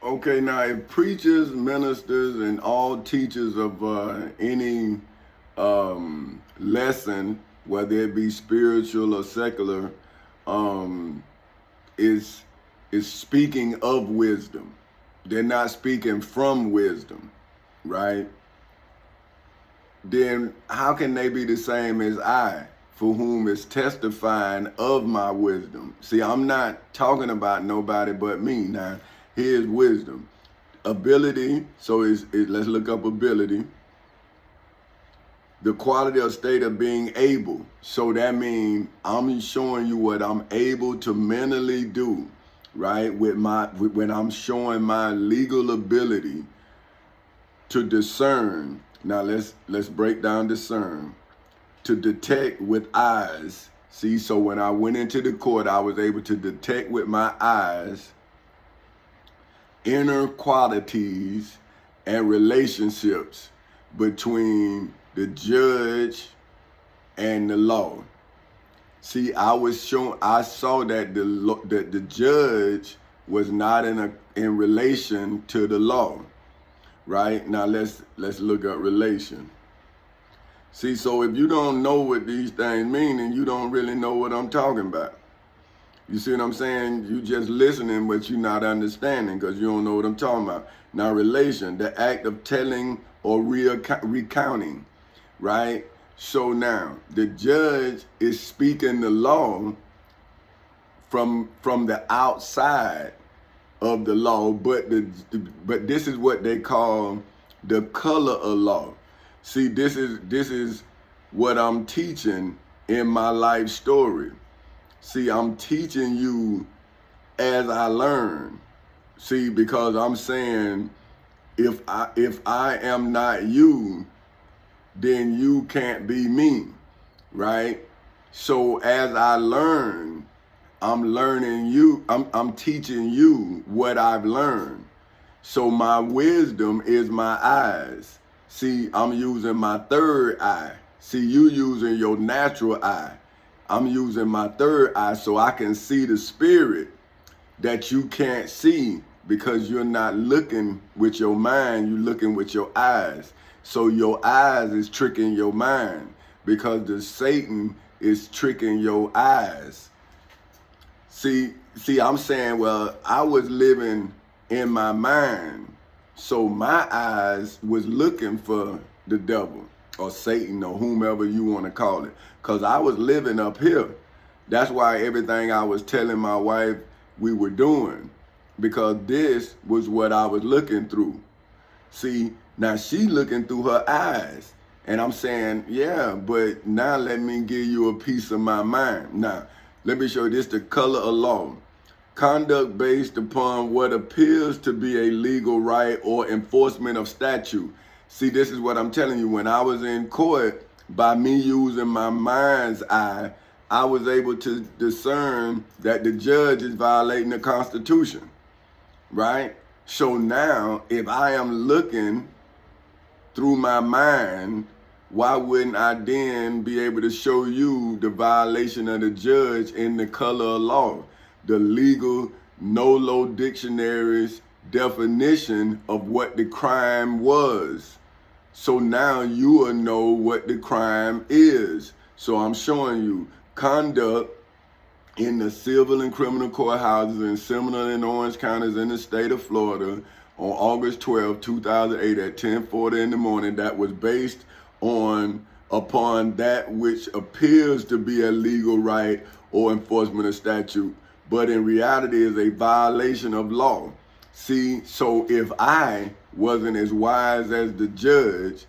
Okay, now if preachers, ministers, and all teachers of any lesson, whether it be spiritual or secular, um, is speaking of wisdom. They're not speaking from wisdom, right? Then how can they be the same as I, for whom is testifying of my wisdom? See, I'm not talking about nobody but me. Now, here's wisdom. Ability, so let's look up ability. The quality or state of being able. So that means I'm showing you what I'm able to mentally do, right? When I'm showing my legal ability to discern. Now let's break down discern. To detect with eyes. See, so when I went into the court, I was able to detect with my eyes inner qualities and relationships between the judge and the law. See, I saw that the judge was not in relation to the law. Right? Now let's look up relation. See, so if you don't know what these things mean, then you don't really know what I'm talking about. You see what I'm saying? You just listening, but you're not understanding because you don't know what I'm talking about. Now, relation, the act of telling or recounting, right? So now, the judge is speaking the law from the outside of the law, but this is what they call the color of law. See, this is what I'm teaching in my life story. See, I'm teaching you as I learn. See, because I'm saying if I am not you, then you can't be me, right? So as I learn, I'm learning you, I'm teaching you what I've learned. So my wisdom is my eyes. See, I'm using my third eye. See, you using your natural eye. I'm using my third eye so I can see the spirit that you can't see because you're not looking with your mind, you're looking with your eyes. So your eyes is tricking your mind because the Satan is tricking your eyes. See, I'm saying, well, I was living in my mind, so my eyes was looking for the devil or Satan or whomever you want to call it, because I was living up here. That's why everything I was telling my wife we were doing, because this was what I was looking through. See, now she looking through her eyes, and I'm saying, yeah, but now let me give you a piece of my mind. Now, let me show you this, the color of law. Conduct based upon what appears to be a legal right or enforcement of statute. See, this is what I'm telling you. When I was in court, by me using my mind's eye, I was able to discern that the judge is violating the Constitution, right? So now, if I am looking through my mind, why wouldn't I then be able to show you the violation of the judge in the color of law? The legal NOLO dictionary's definition of what the crime was. So now you will know what the crime is. So I'm showing you conduct in the civil and criminal courthouses in Seminole and Orange counties in the state of Florida on August 12, 2008 at 10:40 in the morning that was based upon that which appears to be a legal right or enforcement of statute, but in reality is a violation of law. See, so if I wasn't as wise as the judge,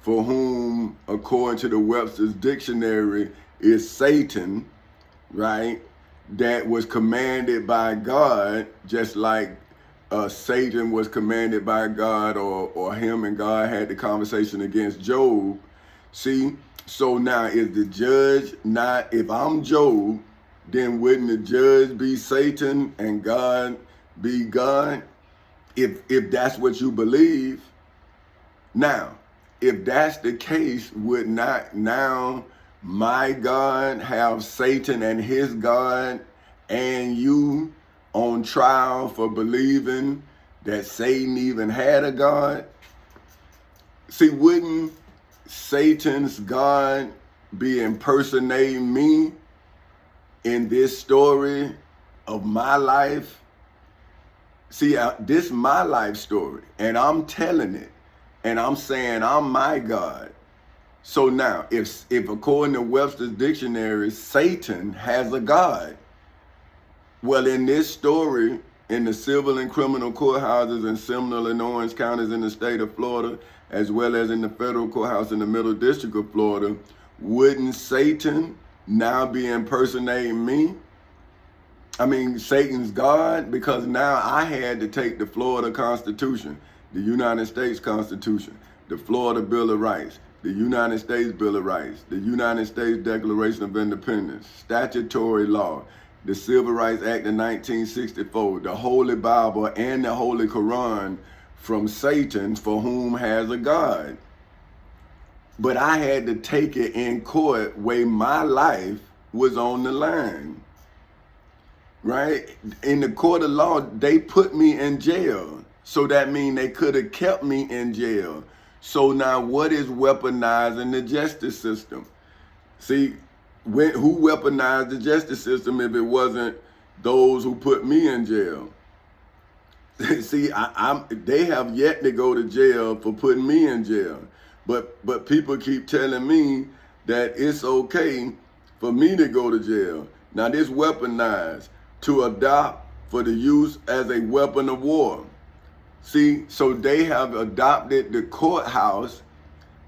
for whom, according to the Webster's dictionary, is Satan, right? That was commanded by God, just like Satan was commanded by God, or him and God had the conversation against Job. See, so now is the judge not, if I'm Job, then wouldn't the judge be Satan and God be God? If that's what you believe. Now, if that's the case, would not now my God have Satan and his God and you on trial for believing that Satan even had a God? See, wouldn't Satan's God be impersonating me in this story of my life? See, this is my life story, and I'm telling it, and I'm saying I'm my God. So now, if according to Webster's dictionary, Satan has a God, well, in this story, in the civil and criminal courthouses in Seminole and Orange counties in the state of Florida, as well as in the federal courthouse in the Middle District of Florida, wouldn't Satan now be impersonating me? I mean, Satan's God, because now I had to take the Florida Constitution, the United States Constitution, the Florida Bill of Rights, the United States Bill of Rights, the United States Declaration of Independence, statutory law, the Civil Rights Act of 1964, the Holy Bible, and the Holy Quran from Satan, for whom has a God. But I had to take it in court where my life was on the line. Right? In the court of law, they put me in jail. So that means they could have kept me in jail. So now what is weaponizing the justice system? See, who weaponized the justice system if it wasn't those who put me in jail? See, they have yet to go to jail for putting me in jail. But people keep telling me that it's okay for me to go to jail. Now this weaponized to adopt for the use as a weapon of war. See, so they have adopted the courthouse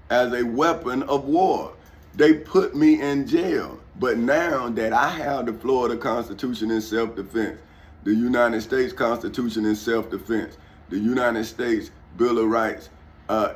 as a weapon of war. They put me in jail. But now that I have the Florida Constitution in self-defense, the United States Constitution in self-defense, the United States Bill of Rights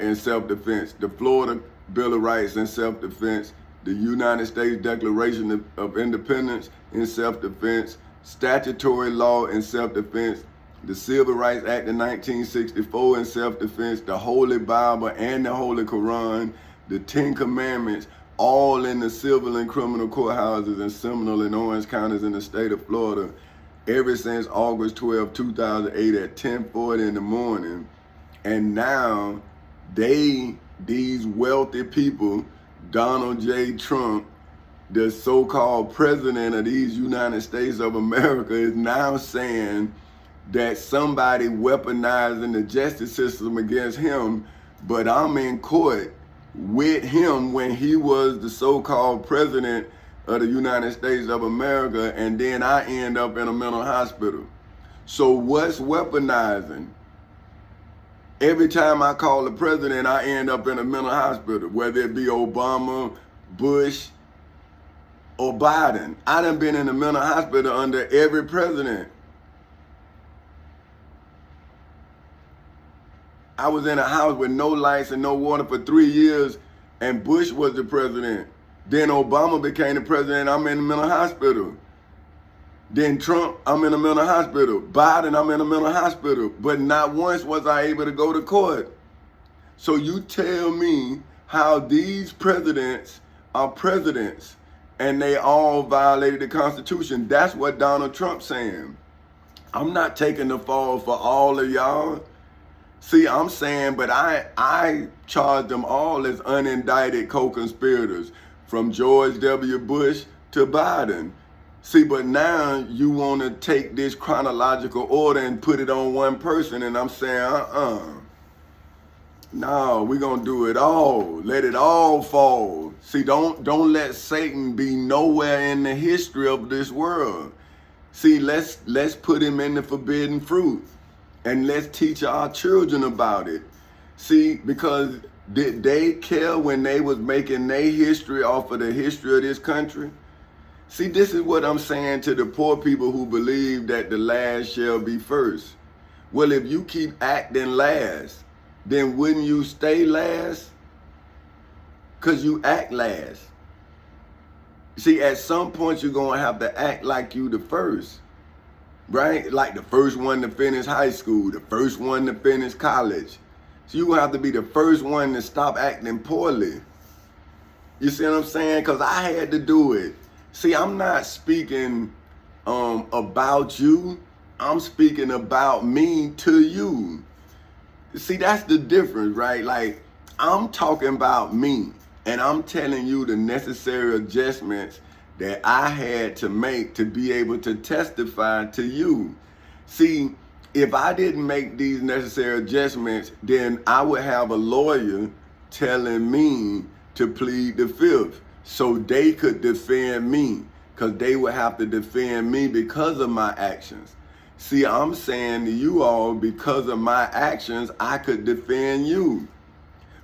in self-defense, the Florida Bill of Rights in self-defense, the United States Declaration of Independence in self-defense, statutory law in self-defense, the Civil Rights Act of 1964 in self-defense, the Holy Bible and the Holy Quran, the Ten Commandments, all in the civil and criminal courthouses in Seminole and Orange counties in the state of Florida, ever since August 12, 2008 at 10:40 in the morning. And now these wealthy people, Donald J. Trump, the so-called president of these United States of America, is now saying that somebody weaponizing the justice system against him, but I'm in court with him when he was the so-called president of the United States of America, and then I end up in a mental hospital. So what's weaponizing? Every time I call the president, I end up in a mental hospital, whether it be Obama, Bush, or Biden. I done been in a mental hospital under every president. I was in a house with no lights and no water for 3 years, and Bush was the president. Then Obama became the president, I'm in a mental hospital. Then Trump, I'm in a mental hospital. Biden, I'm in a mental hospital. But not once was I able to go to court. So you tell me how these presidents are presidents and they all violated the Constitution. That's what Donald Trump's saying. I'm not taking the fall for all of y'all. See, I'm saying, but I charge them all as unindicted co-conspirators, from George W. Bush to Biden. See, but now you want to take this chronological order and put it on one person, and I'm saying, no, we're going to do it all. Let it all fall. See, don't let Satan be nowhere in the history of this world. See, let's put him in the forbidden fruit, and let's teach our children about it. See, because did they care when they was making their history off of the history of this country? See, this is what I'm saying to the poor people who believe that the last shall be first. Well, if you keep acting last, then wouldn't you stay last? Because you act last. See, at some point you're going to have to act like you the first, right? Like the first one to finish high school, the first one to finish college. So you're going to have to be the first one to stop acting poorly. You see what I'm saying? Because I had to do it. See, I'm not speaking about you. I'm speaking about me to you. See, that's the difference, right? Like, I'm talking about me, and I'm telling you the necessary adjustments that I had to make to be able to testify to you. See, if I didn't make these necessary adjustments, then I would have a lawyer telling me to plead the fifth so they could defend me, because they would have to defend me because of my actions. See, I'm saying to you all, because of my actions, I could defend you.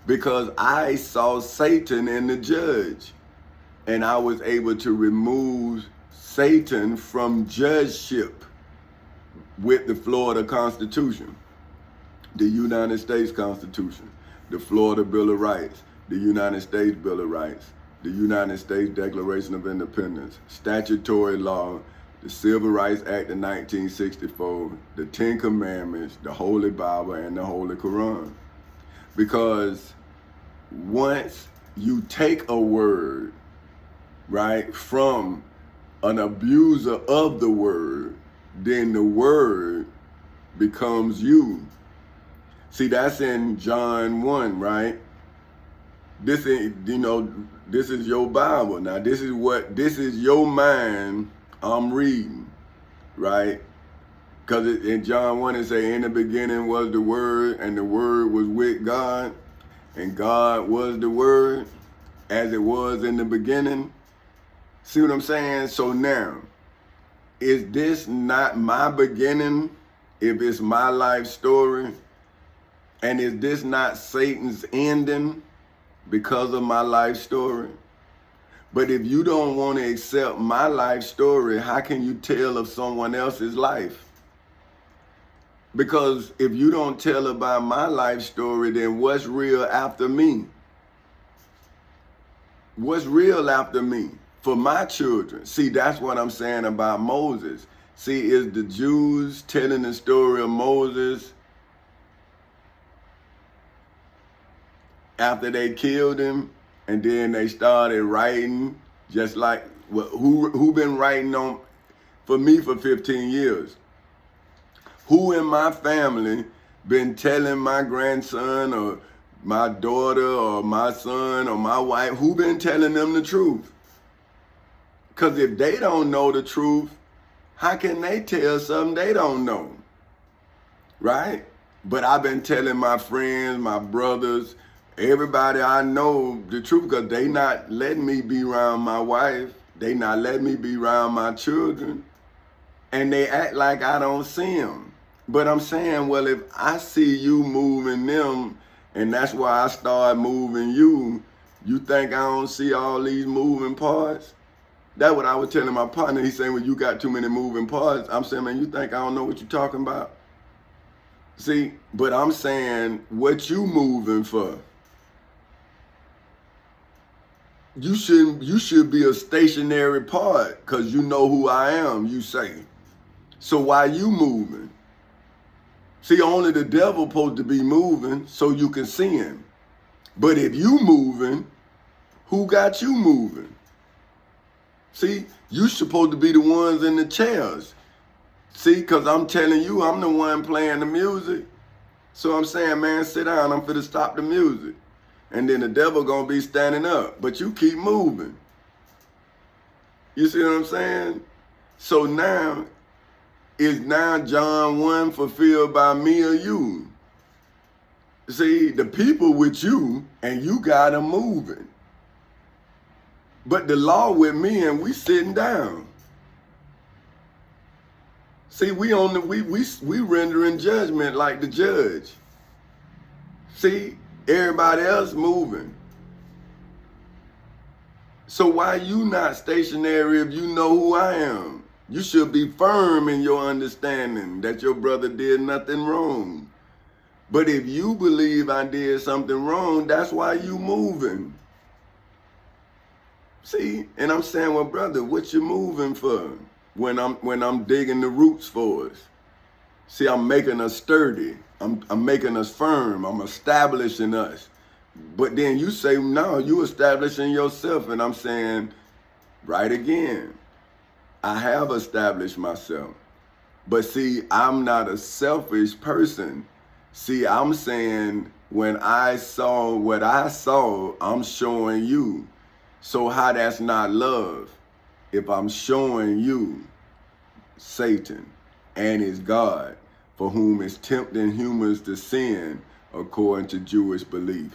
Because I saw Satan in the judge. And I was able to remove Satan from judgeship with the Florida Constitution, the United States Constitution, the Florida Bill of Rights, the United States Bill of Rights, the United States Declaration of Independence, statutory law, the Civil Rights Act of 1964, the Ten Commandments, the Holy Bible, and the Holy Quran. Because once you take a word, right, from an abuser of the word, then the word becomes you. See, that's in John 1, right? This is, this is your Bible. Now, this is your mind I'm reading, right? Because in John 1 it say, in the beginning was the Word, and the Word was with God, and God was the Word, as it was in the beginning. See what I'm saying? So now, is this not my beginning if it's my life story? And is this not Satan's ending because of my life story? But if you don't want to accept my life story, how can you tell of someone else's life? Because if you don't tell about my life story, then what's real after me? What's real after me for my children? See, that's what I'm saying about Moses. See, is the Jews telling the story of Moses after they killed him, and then they started writing, just like who been writing on for me for 15 years? Who in my family been telling my grandson or my daughter or my son or my wife, who been telling them the truth? Because if they don't know the truth, how can they tell something they don't know? Right? But I've been telling my friends, my brothers, everybody I know the truth, because they not letting me be around my wife. They not letting me be around my children. And they act like I don't see them. But I'm saying, well, if I see you moving them, and that's why I start moving you, you think I don't see all these moving parts? That's what I was telling my partner. He's saying, well, you got too many moving parts. I'm saying, man, you think I don't know what you're talking about? See, but I'm saying, what you moving for? You should be a stationary part, because you know who I am, you say. So why you moving? See, only the devil supposed to be moving so you can see him. But if you moving, who got you moving? See, you supposed to be the ones in the chairs. See, because I'm telling you, I'm the one playing the music. So I'm saying, man, sit down, I'm finna stop the music. And then the devil gonna be standing up, but you keep moving. You see what I'm saying? So now, is now John 1 fulfilled by me or you? See, the people with you, and you got them moving. But the law with me, and we sitting down. See, we rendering judgment like the judge. See, everybody else moving. So why you not stationary if you know who I am? You should be firm in your understanding that your brother did nothing wrong. But if you believe I did something wrong, that's why you moving. See, and I'm saying, well, brother, what you moving for when I'm digging the roots for us? See, I'm making us sturdy. I'm making us firm. I'm establishing us. But then you say, no, you establishing yourself. And I'm saying, right again, I have established myself. But see, I'm not a selfish person. See, I'm saying when I saw what I saw, I'm showing you. So how that's not love? If I'm showing you Satan and his God, for whom is tempting humans to sin according to Jewish belief.